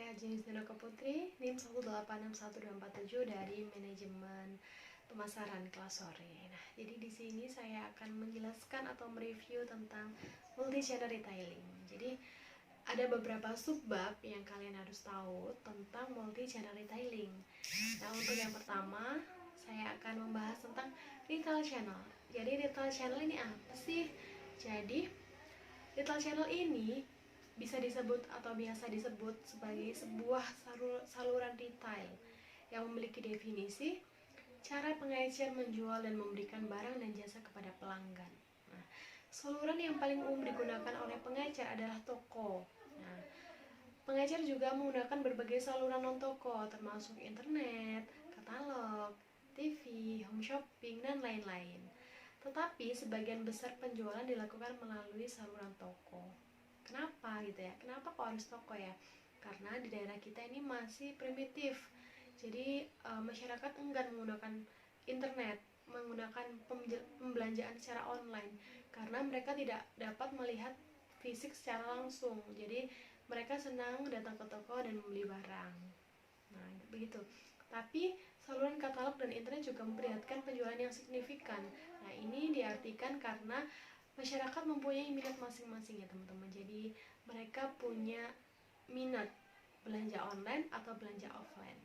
Saya Jenis Dinoka Putri, NIM 1861247 dari Manajemen Pemasaran kelas sore. Nah, jadi di sini saya akan menjelaskan atau mereview tentang multi-channel retailing. Jadi ada beberapa subbab yang kalian harus tahu tentang multi-channel retailing. Nah, untuk yang pertama, saya akan membahas tentang retail channel. Jadi retail channel ini apa sih? Jadi retail channel ini bisa disebut atau biasa disebut sebagai sebuah saluran retail yang memiliki definisi cara pengecer menjual dan memberikan barang dan jasa kepada pelanggan. Nah, saluran yang paling umum digunakan oleh pengecer adalah toko. Nah, pengecer juga menggunakan berbagai saluran non-toko termasuk internet, katalog, TV, home shopping, dan lain-lain. Tetapi sebagian besar penjualan dilakukan melalui saluran toko. Kenapa gitu ya? Kenapa kok harus toko ya? Karena di daerah kita ini masih primitif. Jadi masyarakat enggan menggunakan internet, menggunakan pembelanjaan secara online karena mereka tidak dapat melihat fisik secara langsung. Jadi mereka senang datang ke toko dan membeli barang. Nah, begitu. Tapi saluran katalog dan internet juga memperlihatkan penjualan yang signifikan. Nah, ini diartikan karena masyarakat mempunyai minat masing-masing ya teman-teman. Jadi mereka punya minat belanja online atau belanja offline.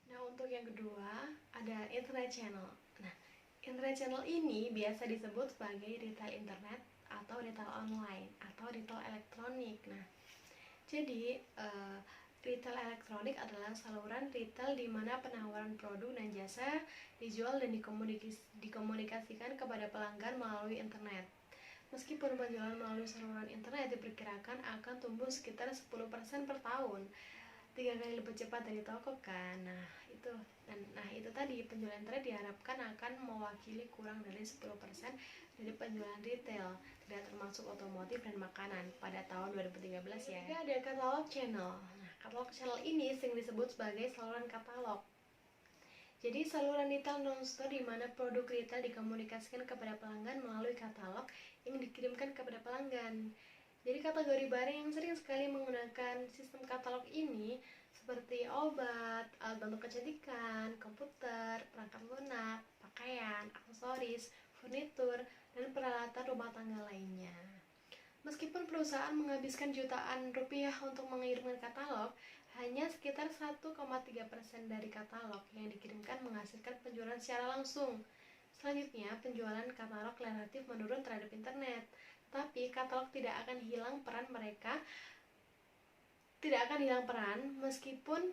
Nah, untuk yang kedua ada internet channel. Nah, internet channel ini biasa disebut sebagai retail internet atau retail online atau retail elektronik. Nah, jadi retail elektronik adalah saluran retail di mana penawaran produk dan jasa dijual dan dikomunikasikan kepada pelanggan melalui internet. Meskipun penjualan melalui saluran internet diperkirakan akan tumbuh sekitar 10% per tahun, 3 kali lebih cepat dari toko kan. Nah, itu tadi penjualan internet diharapkan akan mewakili kurang dari 10% dari penjualan retail, tidak termasuk otomotif dan makanan pada tahun 2013 ya. Juga ada katalog channel. Nah, katalog channel ini sering disebut sebagai saluran katalog. Jadi saluran retail non-store di mana produk retail dikomunikasikan kepada pelanggan melalui katalog yang dikirimkan kepada pelanggan. Jadi kategori barang yang sering sekali menggunakan sistem katalog ini seperti obat, alat bantu kecantikan, komputer, perangkat lunak, pakaian, aksesoris, furnitur, dan peralatan rumah tangga lainnya. Meskipun perusahaan menghabiskan jutaan rupiah untuk mengirimkan katalog, hanya sekitar 1,3% dari katalog yang dikirimkan menghasilkan penjualan secara langsung. Selanjutnya, penjualan katalog relatif menurun terhadap internet. Tetapi katalog tidak akan hilang peran meskipun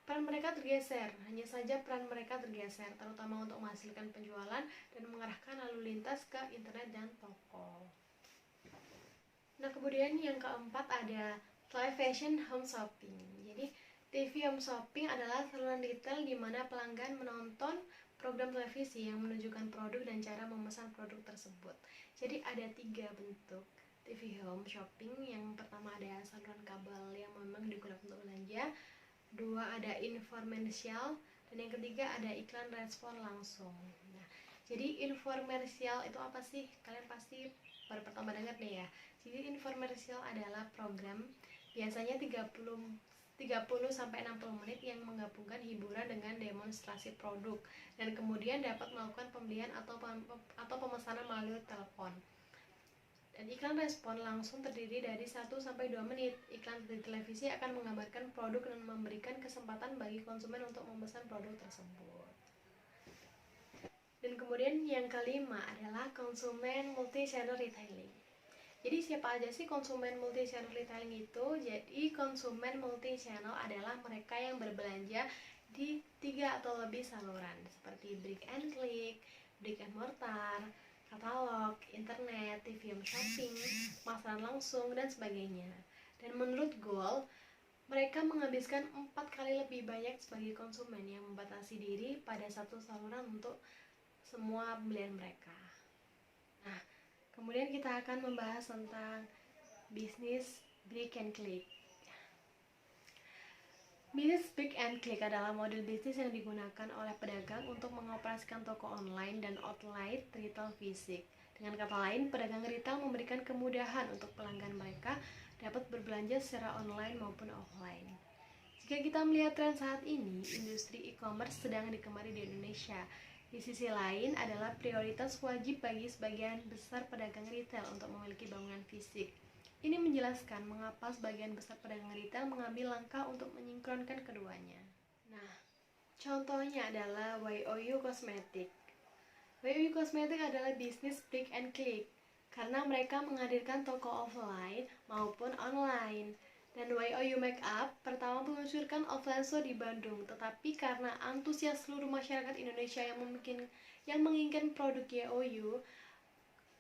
peran mereka tergeser. Hanya saja peran mereka tergeser, terutama untuk menghasilkan penjualan dan mengarahkan lalu lintas ke internet dan toko. Nah, kemudian yang keempat ada live fashion home shopping. Jadi TV home shopping adalah saluran retail di mana pelanggan menonton program televisi yang menunjukkan produk dan cara memesan produk tersebut. Jadi ada 3 bentuk TV home shopping. Yang pertama ada saluran kabel yang memang digunakan untuk belanja, 2 ada infomersial, dan yang ketiga ada iklan respon langsung. Nah, jadi infomersial itu apa sih? Kalian pasti baru pertama dengar nih ya. Jadi infomersial adalah program biasanya 30 sampai 60 menit yang menggabungkan hiburan dengan demonstrasi produk dan kemudian dapat melakukan pembelian atau pemesanan melalui telepon. Dan iklan respon langsung terdiri dari 1 sampai 2 menit. Iklan di televisi akan menggambarkan produk dan memberikan kesempatan bagi konsumen untuk memesan produk tersebut. Dan kemudian yang kelima adalah konsumen multi-channel retailing. Jadi siapa aja sih konsumen multi-channel retailing itu? Jadi konsumen multi-channel adalah mereka yang berbelanja di 3 atau lebih saluran seperti brick and click, brick and mortar, katalog, internet, TV home shopping, pemasaran langsung, dan sebagainya. Dan menurut Goal, mereka menghabiskan 4 kali lebih banyak sebagai konsumen yang membatasi diri pada satu saluran untuk semua pembelian mereka. Nah, kemudian kita akan membahas tentang bisnis brick and click. Bisnis brick and click adalah model bisnis yang digunakan oleh pedagang untuk mengoperasikan toko online dan outlet retail fisik. Dengan kata lain, pedagang retail memberikan kemudahan untuk pelanggan mereka dapat berbelanja secara online maupun offline. Jika kita melihat tren saat ini, industri e-commerce sedang dikemari di Indonesia. Di sisi lain adalah prioritas wajib bagi sebagian besar pedagang retail untuk memiliki bangunan fisik. Ini menjelaskan mengapa sebagian besar pedagang retail mengambil langkah untuk menyinkronkan keduanya. Nah, contohnya adalah YOU Cosmetic. YOU Cosmetic adalah bisnis brick and click karena mereka menghadirkan toko offline maupun online. Dan YOU Makeup pertama meluncurkan offline store di Bandung, tetapi karena antusias seluruh masyarakat Indonesia yang menginginkan produk YOU,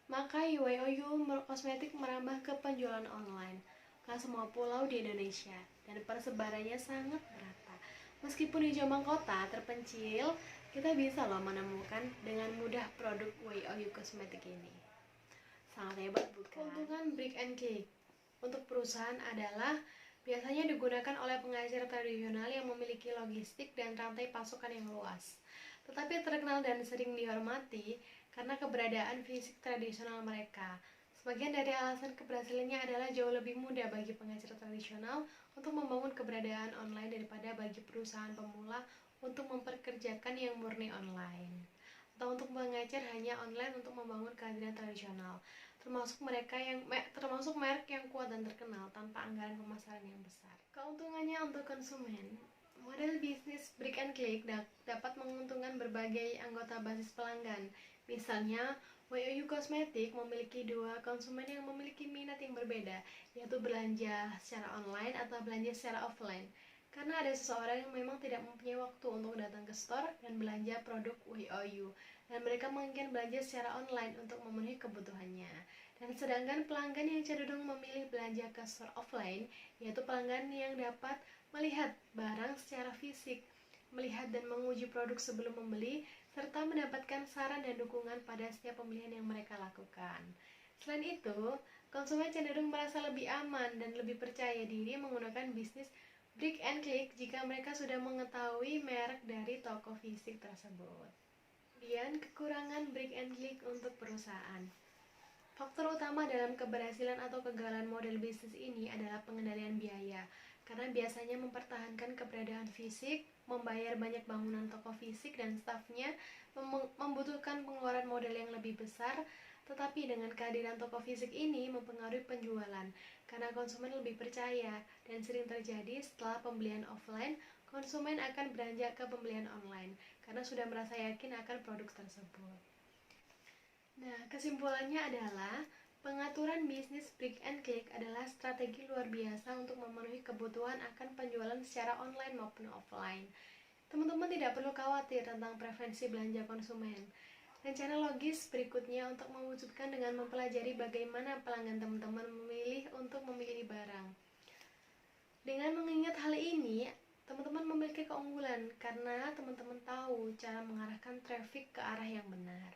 maka YOU Cosmetic merambah ke penjualan online ke semua pulau di Indonesia dan persebarannya sangat merata. Meskipun di Jombang kota terpencil, kita bisa loh menemukan dengan mudah produk YOU Cosmetic ini. Sangat hebat bukan? Keuntungan brick and click untuk perusahaan adalah biasanya digunakan oleh pengajar tradisional yang memiliki logistik dan rantai pasokan yang luas, tetapi terkenal dan sering dihormati karena keberadaan fisik tradisional mereka. Sebagian dari alasan keberhasilannya adalah jauh lebih mudah bagi pengajar tradisional untuk membangun keberadaan online daripada bagi perusahaan pemula untuk memperkerjakan yang murni online, atau untuk pengajar hanya online untuk membangun kehadiran tradisional, termasuk merek yang kuat dan terkenal tanpa anggaran pemasaran yang besar. Keuntungannya untuk konsumen, model bisnis brick and click dapat menguntungkan berbagai anggota basis pelanggan. Misalnya, YOU Cosmetic memiliki dua konsumen yang memiliki minat yang berbeda, yaitu belanja secara online atau belanja secara offline. Karena ada seseorang yang memang tidak mempunyai waktu untuk datang ke store dan belanja produk YOU, dan mereka menginginkan belanja secara online untuk memenuhi kebutuhannya. Dan sedangkan pelanggan yang cenderung memilih belanja ke store offline, yaitu pelanggan yang dapat melihat barang secara fisik, melihat dan menguji produk sebelum membeli, serta mendapatkan saran dan dukungan pada setiap pembelian yang mereka lakukan. Selain itu, konsumen cenderung merasa lebih aman dan lebih percaya diri menggunakan bisnis brick and click jika mereka sudah mengetahui merek dari toko fisik tersebut. Kemudian, kekurangan brick and click untuk perusahaan. Faktor utama dalam keberhasilan atau kegagalan model bisnis ini adalah pengendalian biaya, karena biasanya mempertahankan keberadaan fisik, membayar banyak bangunan toko fisik dan stafnya, membutuhkan pengeluaran modal yang lebih besar. Tetapi dengan kehadiran toko fisik ini mempengaruhi penjualan, karena konsumen lebih percaya, dan sering terjadi setelah pembelian offline, konsumen akan beranjak ke pembelian online, karena sudah merasa yakin akan produk tersebut. Nah, kesimpulannya adalah pengaturan bisnis brick and click adalah strategi luar biasa untuk memenuhi kebutuhan akan penjualan secara online maupun offline. Teman-teman tidak perlu khawatir tentang preferensi belanja konsumen. Rencana logis berikutnya untuk mewujudkan dengan mempelajari bagaimana pelanggan teman-teman memilih untuk memilih barang. Dengan mengingat hal ini, teman-teman memiliki keunggulan karena teman-teman tahu cara mengarahkan traffic ke arah yang benar.